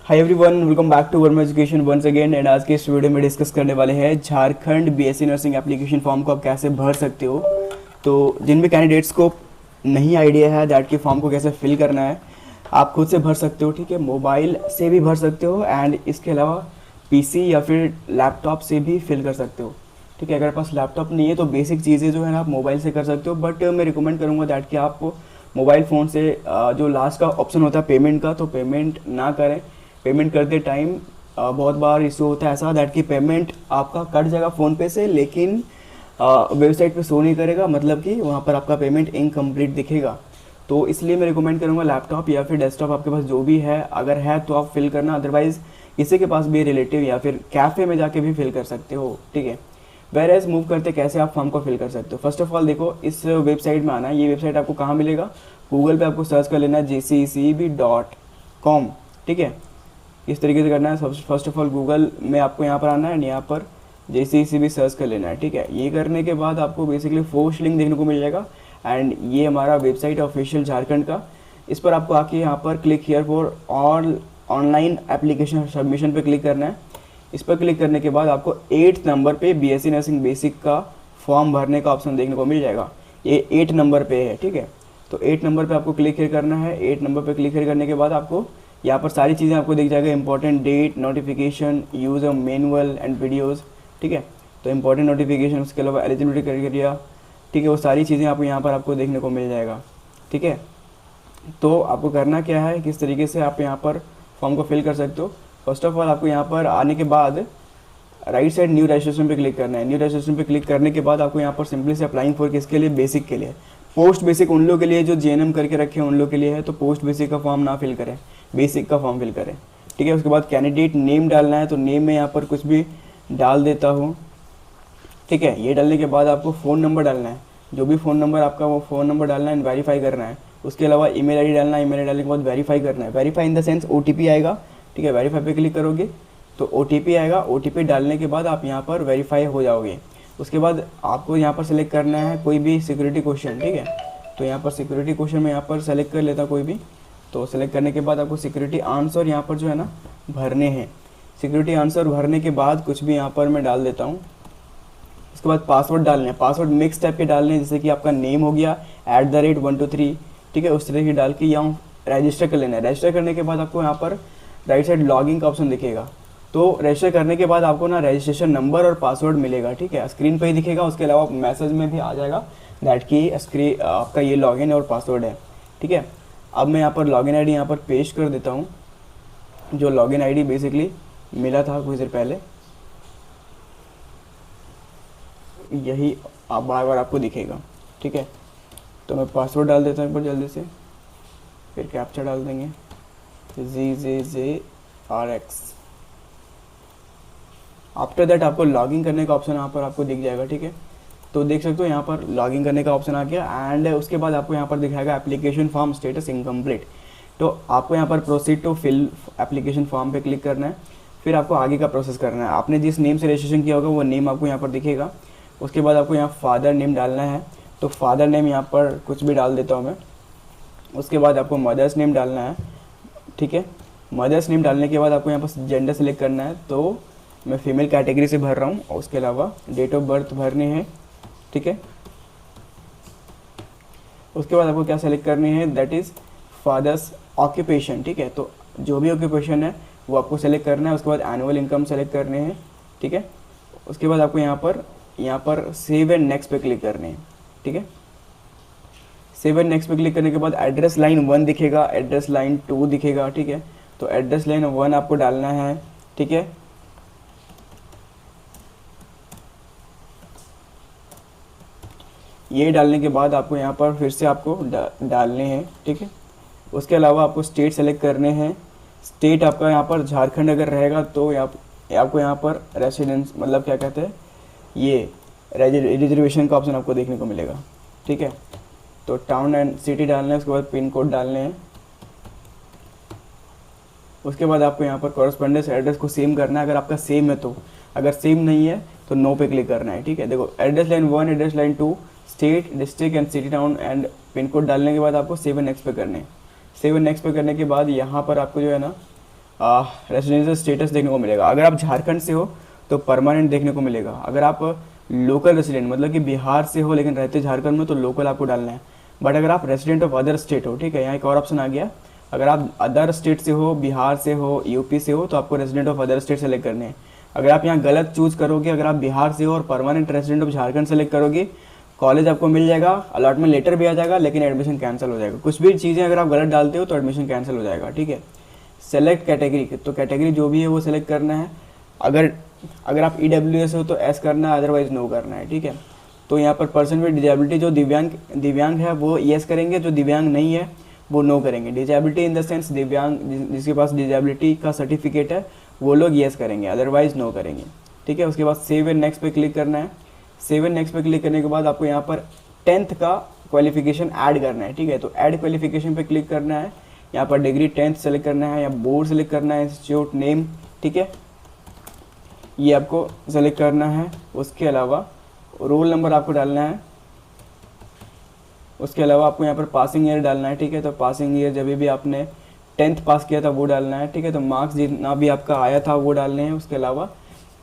Hi everyone, welcome back to Verma education once again. And आज के इस वीडियो में डिस्कस करने वाले हैं Jharkhand BSc nursing application form को आप कैसे भर सकते हो। तो जिन भी कैंडिडेट्स को नहीं आइडिया है दैट कि फॉर्म को कैसे फिल करना है, आप खुद से भर सकते हो। ठीक है, मोबाइल से भी भर सकते हो एंड इसके अलावा पीसी या फिर लैपटॉप से भी फिल कर सकते हो। ठीक है, अगर पास लैपटॉप नहीं है तो बेसिक चीज़ें जो है ना आप मोबाइल से कर सकते हो, बट मैं रिकमेंड करूँगा दैट कि आप मोबाइल फ़ोन से जो लास्ट का ऑप्शन होता है पेमेंट का, तो पेमेंट ना करें। पेमेंट करते टाइम बहुत बार इशू होता है ऐसा दैट कि पेमेंट आपका कट जाएगा फ़ोन पे से, लेकिन वेबसाइट पे शो नहीं करेगा, मतलब कि वहाँ पर आपका पेमेंट इनकम्प्लीट दिखेगा। तो इसलिए मैं रिकमेंड करूँगा लैपटॉप या फिर डेस्कटॉप आपके पास जो भी है, अगर है तो आप फिल करना, अदरवाइज़ किसी के पास भी रिलेटिव या फिर कैफ़े में जाके भी फिल कर सकते हो। ठीक है, वेर एज मूव करते कैसे आप फॉर्म को फिल कर सकते हो। फर्स्ट ऑफ ऑल देखो, इस वेबसाइट में आना है। ये वेबसाइट आपको कहाँ मिलेगा? गूगल पे आपको सर्च कर लेना है jccb.com। ठीक है, इस तरीके से करना है। फर्स्ट ऑफ ऑल गूगल में आपको यहाँ पर आना है एंड यहाँ पर JCCB सर्च कर लेना है। ठीक है, ये करने के बाद आपको बेसिकली फर्स्ट लिंक देखने को मिल जाएगा एंड ये हमारा वेबसाइट ऑफिशियल झारखंड का। इस पर आपको आके यहाँ पर click here for all online application submission पे क्लिक करना है। इस पर क्लिक करने के बाद आपको 8 नंबर पे बीएससी नर्सिंग बेसिक का फॉर्म भरने का ऑप्शन देखने को मिल जाएगा। ये 8 नंबर पे है। ठीक है, तो 8 नंबर पे आपको क्लिक हियर करना है। 8 नंबर पे क्लिक हियर करने के बाद आपको यहाँ पर सारी चीज़ें आपको दिख जाएगा, important date, notification, use of manual and videos. ठीक है, तो इंपॉर्टेंट नोटिफिकेशन, उसके अलावा एलिजिबिलिटी क्राइटेरिया। ठीक है, वो सारी चीज़ें आपको यहाँ पर आपको देखने को मिल जाएगा। ठीक है, तो आपको करना क्या है, किस तरीके से आप यहाँ पर फॉर्म को फिल कर सकते हो। फर्स्ट ऑफ ऑल आपको यहाँ पर आने के बाद राइट साइड न्यू रजिस्ट्रेशन पे क्लिक करना है। न्यू रजिस्ट्रेशन पे क्लिक करने के बाद आपको यहाँ पर सिंपली से अप्लाइंग फॉर किसके लिए? बेसिक के लिए। पोस्ट बेसिक उन लोगों के लिए जो जेएनएम करके रखे हैं उन लोगों के लिए है, तो पोस्ट बेसिक का फॉर्म ना फिल करें, बेसिक का फॉर्म फिल करें। ठीक है, उसके बाद कैंडिडेट नेम डालना है, तो नेम में यहाँ पर कुछ भी डाल देता हूँ। ठीक है, ये डालने के बाद आपको फ़ोन नंबर डालना है, जो भी फ़ोन नंबर आपका वो फ़ोन नंबर डालना है, वेरीफाई करना है। उसके अलावा ईमेल आईडी डालना है, ईमेल आईडी डालने के बाद वेरीफाई करना है। Verify in the sense OTP आएगा। ठीक है, वेरीफाई पे क्लिक करोगे तो ओटीपी आएगा। ओटीपी डालने के बाद आप यहाँ पर वेरीफाई हो जाओगे। उसके बाद आपको यहाँ पर सेलेक्ट करना है कोई भी सिक्योरिटी क्वेश्चन। ठीक है, तो यहाँ पर सिक्योरिटी क्वेश्चन में यहाँ पर सेलेक्ट कर लेता कोई भी। तो सेलेक्ट करने के बाद आपको सिक्योरिटी आंसर यहाँ पर जो है ना भरने हैं। सिक्योरिटी आंसर भरने के बाद कुछ भी यहाँ पर मैं डाल देता हूँ। उसके बाद पासवर्ड डालने हैं, पासवर्ड मिक्स टाइप के डालने हैं, जैसे कि आपका नेम हो गया @123। ठीक है, उस तरह की डाल के यहाँ रजिस्टर कर लेना है। रजिस्टर करने के बाद आपको यहाँ पर राइट साइड लॉगिन का ऑप्शन दिखेगा। तो रजिस्टर करने के बाद आपको ना रजिस्ट्रेशन नंबर और पासवर्ड मिलेगा। ठीक है, स्क्रीन पे ही दिखेगा, उसके अलावा मैसेज में भी आ जाएगा दैट की स्क्रीन आपका ये लॉगिन और पासवर्ड है। ठीक है, अब मैं यहाँ पर लॉगिन आईडी यहाँ पर पेस्ट कर देता हूँ, जो लॉगिन आईडी बेसिकली मिला था कुछ देर पहले, यही आप बार बार आपको दिखेगा। ठीक है, तो मैं पासवर्ड डाल देता हूँ एक बार जल्दी से, फिर कैप्चा डाल देंगे ZJJRX। आफ्टर दैट आपको लॉगिन करने का ऑप्शन यहाँ पर आपको दिख जाएगा। ठीक है, तो देख सकते हो यहाँ पर लॉगिन करने का ऑप्शन आ गया एंड उसके बाद आपको यहाँ पर दिखाएगा एप्लीकेशन फॉर्म स्टेटस इनकम्प्लीट। तो आपको यहाँ पर proceed to fill application form पे क्लिक करना है। फिर आपको आगे का प्रोसेस करना है। आपने जिस नेम से रजिस्ट्रेशन किया होगा वो नेम आपको यहाँ पर दिखेगा। उसके बाद आपको यहाँ फादर नेम डालना है, तो फादर नेम यहाँ पर कुछ भी डाल देता हूँ मैं। उसके बाद आपको मदर्स नेम डालना है। ठीक है, मदर्स नेम डालने के बाद आपको यहाँ पर जेंडर सेलेक्ट करना है, तो मैं फीमेल कैटेगरी से भर रहा हूँ। और उसके अलावा डेट ऑफ बर्थ भरनी है। ठीक है, उसके बाद आपको क्या सेलेक्ट करनी है, दैट इज़ फादर्स ऑक्यूपेशन। ठीक है, तो जो भी ऑक्यूपेशन है वो आपको सेलेक्ट करना है। उसके बाद एनुअल इनकम सेलेक्ट करने हैं। ठीक है, उसके बाद आपको यहाँ पर सेव एंड नेक्स्ट पे क्लिक करने हैं। ठीक है, सेव एंड नेक्स्ट पे क्लिक करने के बाद एड्रेस लाइन 1 दिखेगा, एड्रेस लाइन 2 दिखेगा। ठीक है, तो एड्रेस लाइन 1 आपको डालना है। ठीक है, ये डालने के बाद आपको यहाँ पर फिर से आपको डालने हैं। ठीक है, उसके अलावा आपको स्टेट सेलेक्ट करने हैं। स्टेट आपका यहाँ पर झारखंड अगर रहेगा तो आपको यहाँ पर रेसिडेंस मतलब क्या कहते हैं ये रिजर्वेशन का ऑप्शन आपको देखने को मिलेगा। ठीक है, तो टाउन एंड सिटी डालना है। उसके बाद पिन कोड डालने हैं। उसके बाद आपको यहाँ पर कॉरेस्पॉन्डेंस एड्रेस को सेम करना है, अगर आपका सेम है तो। अगर सेम नहीं है तो नो पे क्लिक करना है। ठीक है, देखो address line 1, address line 2, state, district and city town and pin code डालने के बाद आपको सेव एंड नेक्स्ट पे करने हैं। सेव एंड नेक्स्ट पे करने के बाद यहाँ पर आपको जो है ना रेसिडेंशियल स्टेटस देखने को मिलेगा। अगर आप झारखंड से हो तो परमानेंट देखने को मिलेगा। अगर आप लोकल रेसिडेंट मतलब कि बिहार से हो लेकिन रहते झारखंड में तो लोकल आपको डालना है। बट अगर आप रेसिडेंट ऑफ अदर स्टेट हो, ठीक है, यहाँ एक और ऑप्शन आ गया, अगर आप अदर स्टेट से हो, बिहार से हो, यूपी से हो, तो आपको resident of other state select करने हैं। अगर आप यहाँ गलत चूज करोगे, अगर आप बिहार से हो और permanent resident of Jharkhand select करोगे, कॉलेज आपको मिल जाएगा, अलॉटमेंट लेटर भी आ जाएगा, लेकिन एडमिशन कैंसिल हो जाएगा। कुछ भी चीज़ें अगर आप गलत डालते हो तो एडमिशन कैंसिल हो जाएगा, ठीक है। सेलेक्ट कैटेगरी, तो कैटेगरी जो भी है वो सेलेक्ट करना है। अगर अगर आप EWS हो तो एस करना है, अदरवाइज नो करना है, ठीक है। तो यहाँ पर पर्सन विद डिजेबिलिटी, जो दिव्यांग है वो येस करेंगे, जो दिव्यांग नहीं है वो नो करेंगे। डिजेबिलिटी इन द सेंस दिव्यांग जिसके पास डिजेबिलिटी का सर्टिफिकेट है वो लोग येस करेंगे, अदरवाइज नो करेंगे, ठीक है। उसके बाद सेव एंड नेक्स्ट पे क्लिक करना है। सेव एंड नेक्स्ट पे क्लिक करने के बाद आपको यहाँ पर 10th का क्वालिफिकेशन ऐड करना है, ठीक है। तो ऐड क्वालिफिकेशन पे क्लिक करना है। यहाँ पर डिग्री 10th सेलेक्ट करना है या बोर्ड सेलेक्ट करना है, इंस्टीट्यूट नेम, ठीक है, ये आपको सेलेक्ट करना है। उसके अलावा रोल नंबर आपको डालना है। उसके अलावा आपको यहाँ पर पासिंग ईयर डालना है, ठीक है। तो पासिंग ईयर जब भी आपने 10th पास किया था वो डालना है, ठीक है। तो मार्क्स जितना भी आपका आया था वो डालने हैं। उसके अलावा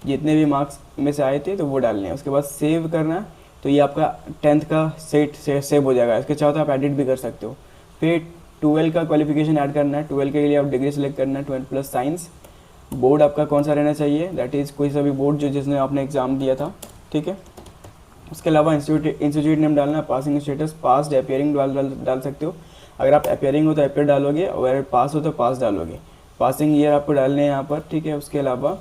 जितने भी मार्क्स में से आए थे तो वो डालने हैं। उसके बाद सेव करना है। तो ये आपका 10th का सेट सेव हो जाएगा। इसके चाहो तो आप एडिट भी कर सकते हो। फिर 12 का क्वालिफिकेशन ऐड करना है। 12 के लिए आप डिग्री सेलेक्ट करना है, 12 प्लस साइंस। बोर्ड आपका कौन सा रहना चाहिए, दैट इज़ कोई सा भी बोर्ड जो जिसने आपने एग्ज़ाम दिया था, ठीक है। उसके अलावा इंस्टीट्यूट नेम डालना है। पासिंग स्टेटस पास अपियरिंग डाल सकते हो। अगर आप अपियरिंग हो तो अपियर डालोगे, और अगर पास हो तो पास डालोगे। पासिंग ईयर आपको डालने हैं यहाँ पर, ठीक है। उसके अलावा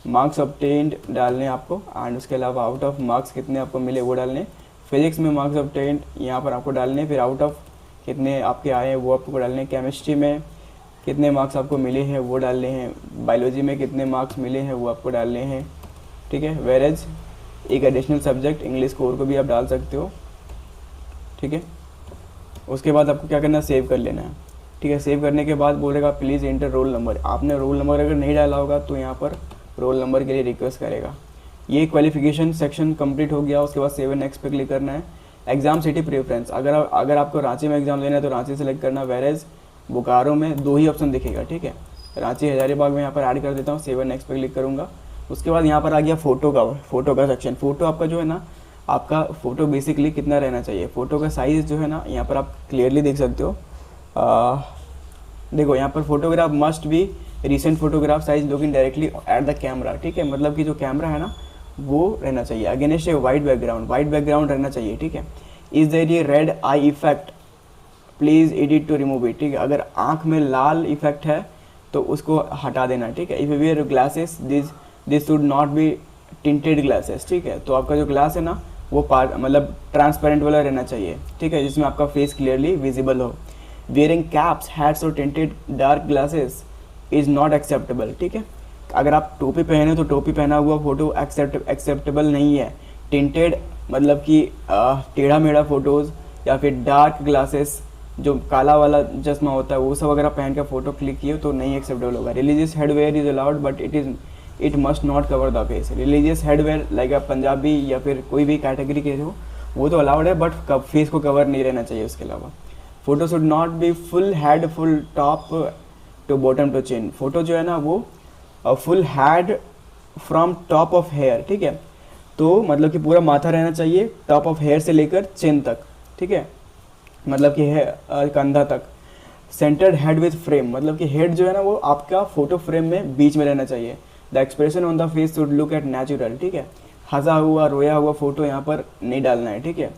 मार्क्स ऑब्टेन्ड डालने हैं आपको, एंड उसके अलावा आउट ऑफ मार्क्स कितने आपको मिले वो डालने। फिजिक्स में मार्क्स ऑब्टेन्ड यहाँ पर आपको डालने, फिर आउट ऑफ कितने आपके आए हैं वो आपको डालने। केमिस्ट्री में कितने मार्क्स आपको मिले हैं वो डालने हैं। बायोलॉजी में कितने मार्क्स मिले हैं वो आपको डालने हैं, ठीक है। वेरेज एक एडिशनल सब्जेक्ट इंग्लिश कोर को भी आप डाल सकते हो, ठीक है। उसके बाद आपको क्या करना है, सेव कर लेना है, ठीक है। सेव करने के बाद बोलेगा प्लीज़ एंटर रोल नंबर। आपने रोल नंबर अगर नहीं डाला होगा तो यहाँ पर रोल नंबर के लिए रिक्वेस्ट करेगा। ये क्वालिफिकेशन सेक्शन कंप्लीट हो गया। उसके बाद सेव एंड नेक्स्ट पे क्लिक करना है। एग्जाम सिटी प्रेफरेंस, अगर आपको रांची में एग्जाम लेना है तो रांची सेलेक्ट करना। वेरेज बोकारो में 2 ही ऑप्शन दिखेगा, ठीक है। रांची हजारीबाग में यहाँ पर ऐड कर देता हूँ। सेव एंड नेक्स्ट पे क्लिक करूँगा। उसके बाद यहाँ पर आ गया फ़ोटो का सेक्शन। फ़ोटो आपका जो है ना, आपका फ़ोटो बेसिकली कितना रहना चाहिए। फ़ोटो का साइज़ जो है ना, यहाँ पर आप क्लियरली देख सकते हो। देखो यहाँ पर फोटोग्राफ मस्ट भी recent photograph size looking directly at the camera, ठीक है। मतलब कि जो कैमरा है ना वो रहना चाहिए। अगेंस्ट ए वाइट बैकग्राउंड रहना चाहिए, ठीक है। इज देयर ये red eye effect, please edit to remove it, ठीक है। अगर आँख में लाल इफेक्ट है तो उसको हटा देना, ठीक है। If you wear glasses this should not B tinted glasses, ठीक है। तो आपका जो ग्लास है ना वो मतलब ट्रांसपेरेंट वाला रहना चाहिए, ठीक है, जिसमें आपका फेस क्लियरली विजिबल हो। वेयरिंग कैप्स, हैट्स और tinted dark glasses is not acceptable, ठीक है। अगर आप टोपी पहने तो टोपी पहना हुआ फ़ोटो एक्सेप्टेबल नहीं है। टिंटेड मतलब कि टेढ़ा मेढ़ा फ़ोटोज़ या फिर डार्क ग्लासेस जो काला वाला चश्मा होता है वो सब अगर आप पहन कर फोटो क्लिक किए तो नहीं एक्सेप्टेबल होगा। Religious headwear is allowed but it must not cover the face. Religious headwear like आप पंजाबी या फिर कोई भी कैटेगरी के हो वो तो अलाउड है, बट फेस को कवर नहीं रहना चाहिए। उसके अलावा photo should not be full head full top to bottom to chin. Photo जो है ना वो full head from top of hair, ठीक है। तो मतलब कि पूरा माथा रहना चाहिए टॉप ऑफ हेयर से लेकर चिन तक, ठीक है, मतलब कि है कंधा तक। सेंटर्ड हेड विथ फ्रेम, मतलब कि हेड जो है ना वो आपका फोटो फ्रेम में बीच में रहना चाहिए। The expression on the face should look at natural, ठीक है। हंसा हुआ रोया हुआ फोटो यहाँ पर नहीं डालना है, ठीक है।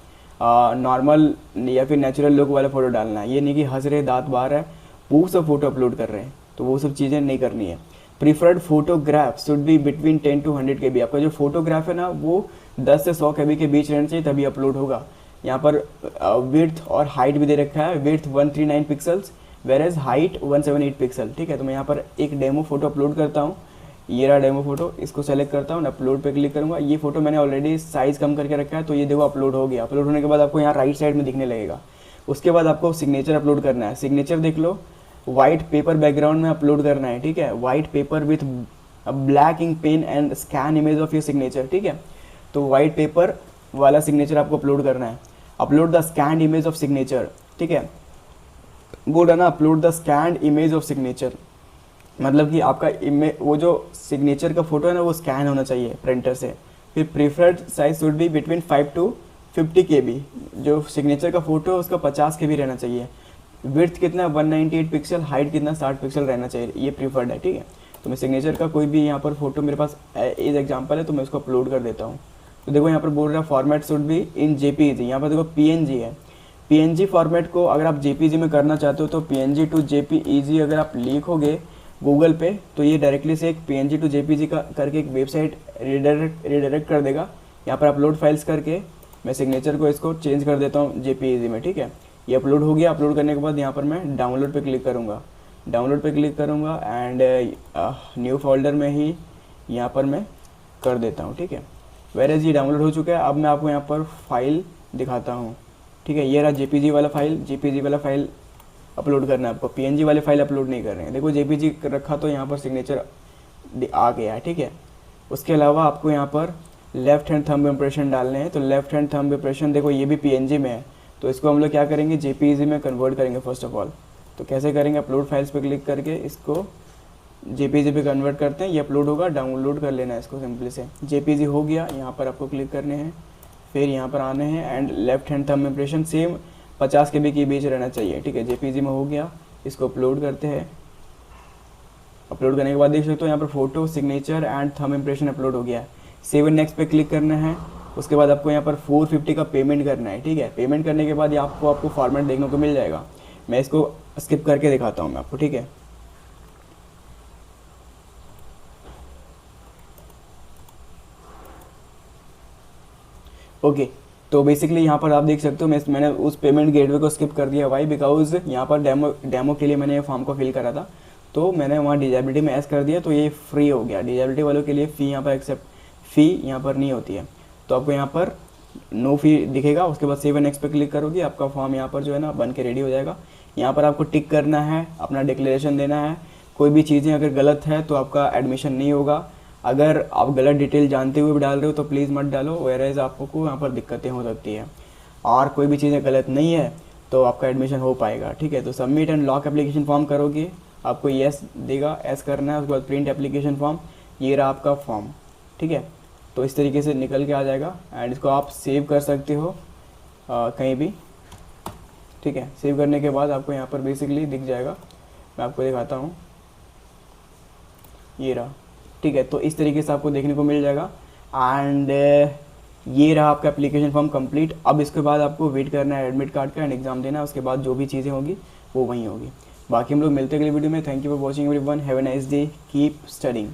नॉर्मल या फिर नेचुरल लुक वाला फोटो डालना है। ये नहीं कि हंस रहे दांत बाहर है वो सब फोटो अपलोड कर रहे हैं, तो वो सब चीज़ें नहीं करनी है। Preferred photograph should be between 10 to 100 KB। आपका जो फोटोग्राफ है ना वो 10 से 100 KB के बीच रहना चाहिए तभी अपलोड होगा। यहाँ पर विड्थ और हाइट भी दे रखा है। विड्थ 139 पिक्सल्स वेरेज हाइट 178 पिक्सल, ठीक है। तो मैं यहाँ पर एक डेमो फोटो अपलोड करता हूँ। ये रहा डेमो फोटो, इसको सेलेक्ट करता हूँ, अपलोड पे क्लिक करूँगा। ये फोटो मैंने ऑलरेडी साइज़ कम करके रखा है, तो ये देखो अपलोड हो गया। अपलोड होने के बाद आपको यहाँ राइट साइड में दिखने लगेगा। उसके बाद आपको सिग्नेचर अपलोड करना है। सिग्नेचर देख लो, वाइट पेपर बैकग्राउंड में अपलोड करना है, ठीक है। White paper with black ink pen and scan image of your signature, ठीक है। तो वाइट पेपर वाला सिग्नेचर आपको अपलोड करना है। Upload the scan image of signature, ठीक है। बोल रहा ना upload the scan image of signature. मतलब कि आपका वो जो सिग्नेचर का फ़ोटो है ना वो स्कैन होना चाहिए प्रिंटर से। फिर preferred size should be between 5 to 50 KB। जो सिग्नेचर का फ़ोटो है उसका 50 KB रहना चाहिए। विड्थ कितना 198 पिक्सल, हाइट कितना 60 पिक्सल रहना चाहिए, ये प्रीफर्ड है, ठीक है। तो मैं सिग्नेचर का कोई भी यहाँ पर फोटो मेरे पास एज एग्जाम्पल है तो मैं उसको अपलोड कर देता हूँ। तो देखो यहाँ पर बोल रहा है फॉर्मेट शुड भी इन जेपीजी, यहाँ पर देखो पीएनजी है। पीएनजी फॉर्मेट को अगर आप जेपीजी में करना चाहते हो तो पीएनजी टू जेपीईजी अगर आप लिखोगे गूगल पे तो ये डायरेक्टली से एक पीएनजी टू जेपीजी का करके एक वेबसाइट रिडायरेक्ट कर देगा। यहाँ पर अपलोड फाइल्स करके मैं सिग्नेचर को इसको चेंज कर देता हूँ जेपीईजी में, ठीक है। ये अपलोड हो गया। अपलोड करने के बाद यहाँ पर मैं डाउनलोड पे क्लिक करूँगा, डाउनलोड पे क्लिक करूँगा एंड न्यू फोल्डर में ही यहाँ पर मैं कर देता हूँ, ठीक है। वेरेज ये डाउनलोड हो चुका है। अब मैं आपको यहाँ पर फाइल दिखाता हूँ, ठीक है। ये रहा जेपीजी वाला फाइल, जेपीजी वाला फाइल अपलोड करना है आपको, पीएनजी वाले फाइल अपलोड नहीं कर रहे हैं। देखो जेपीजी रखा तो यहाँ पर सिग्नेचर आ गया है, ठीक है। उसके अलावा आपको यहाँ पर लेफ्ट हैंड थंब इम्प्रेशन डालने हैं। तो लेफ्ट हैंड थंब इम्प्रेशन देखो ये भी पीएनजी में है, तो इसको हम लोग क्या करेंगे जेपीजी में कन्वर्ट करेंगे फर्स्ट ऑफ ऑल। तो कैसे करेंगे, अपलोड फाइल्स पे क्लिक करके इसको जेपीजी पे कन्वर्ट करते हैं। ये अपलोड होगा, डाउनलोड कर लेना है इसको सिंपली से। जेपीजी हो गया, यहाँ पर आपको क्लिक करने हैं, फिर यहाँ पर आने हैं and left hand thumb impression same 50 KB के बीच रहना चाहिए, ठीक है। जेपीजी में हो गया, इसको अपलोड करते हैं। अपलोड करने के बाद देख सकते हो यहाँ पर photo, signature and thumb impression upload हो गया है। सेव एंड नेक्स्ट पे क्लिक करना है। उसके बाद आपको यहाँ पर 450 का पेमेंट करना है, ठीक है। पेमेंट करने के बाद ये आपको फॉर्मेट देखने को मिल जाएगा। मैं इसको स्किप करके दिखाता हूँ मैं आपको, ठीक है। ओके तो बेसिकली यहाँ पर आप देख सकते हो मैंने उस पेमेंट गेटवे को स्किप कर दिया। वाई, बिकॉज यहाँ पर डेमो के लिए मैंने ये फॉर्म को फिल करा था, तो मैंने वहाँ डिजेबिलिटी में एस कर दिया, तो ये फ्री हो गया। डिजेबिलिटी वालों के लिए फ़ी यहाँ पर फ़ी यहाँ पर नहीं होती है, तो आपको यहाँ पर नो फी दिखेगा। उसके बाद सेव एंड नेक्स्ट पे क्लिक करोगे, आपका फॉर्म यहाँ पर जो है ना बन के रेडी हो जाएगा। यहाँ पर आपको टिक करना है, अपना डिक्लेरेशन देना है। कोई भी चीज़ें अगर गलत है तो आपका एडमिशन नहीं होगा। अगर आप गलत डिटेल जानते हुए भी डाल रहे हो तो प्लीज़ मत डालो, वेरेज आपको यहाँ पर दिक्कतें हो सकती है। और कोई भी चीज़ें गलत नहीं है तो आपका एडमिशन हो पाएगा, ठीक है। तो submit and lock application form करोगे, आपको येस देगा, एस करना है। उसके बाद प्रिंट एप्लीकेशन फॉर्म, ये रहा आपका फॉर्म, ठीक है। तो इस तरीके से निकल के आ जाएगा एंड इसको आप सेव कर सकते हो कहीं भी, ठीक है। सेव करने के बाद आपको यहाँ पर बेसिकली दिख जाएगा, मैं आपको दिखाता हूँ, ये रहा, ठीक है। तो इस तरीके से आपको देखने को मिल जाएगा एंड ये रहा आपका एप्लीकेशन फॉर्म कंप्लीट। अब इसके बाद आपको वेट करना है एडमिट कार्ड का एंड एग्जाम देना है। उसके बाद जो भी चीज़ें होंगी वो वहीं होगी। बाकी हम लोग मिलते हैं अगली वीडियो में। Thank you for watching everyone, have a nice day, keep studying.